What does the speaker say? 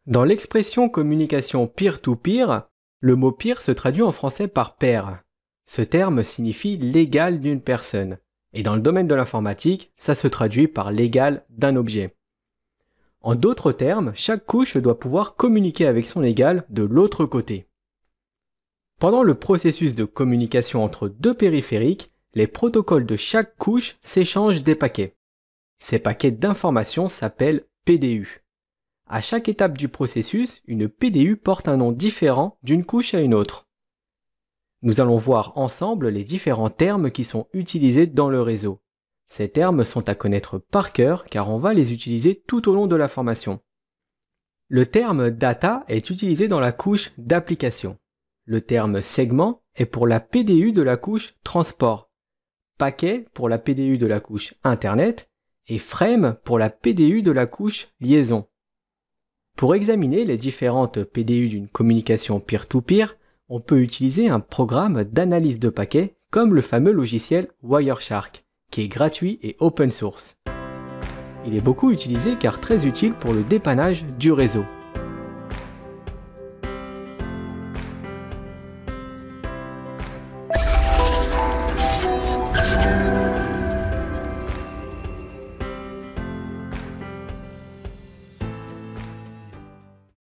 Dans l'expression communication peer-to-peer, le mot peer se traduit en français par pair. Ce terme signifie l'égal d'une personne. Et dans le domaine de l'informatique, ça se traduit par l'égal d'un objet. En d'autres termes, chaque couche doit pouvoir communiquer avec son égal de l'autre côté. Pendant le processus de communication entre deux périphériques, les protocoles de chaque couche s'échangent des paquets. Ces paquets d'informations s'appellent PDU. À chaque étape du processus, une PDU porte un nom différent d'une couche à une autre. Nous allons voir ensemble les différents termes qui sont utilisés dans le réseau. Ces termes sont à connaître par cœur car on va les utiliser tout au long de la formation. Le terme data est utilisé dans la couche d'application. Le terme segment est pour la PDU de la couche transport, paquet pour la PDU de la couche internet et frame pour la PDU de la couche liaison. Pour examiner les différentes PDU d'une communication peer-to-peer, on peut utiliser un programme d'analyse de paquets comme le fameux logiciel Wireshark, qui est gratuit et open source. Il est beaucoup utilisé car très utile pour le dépannage du réseau.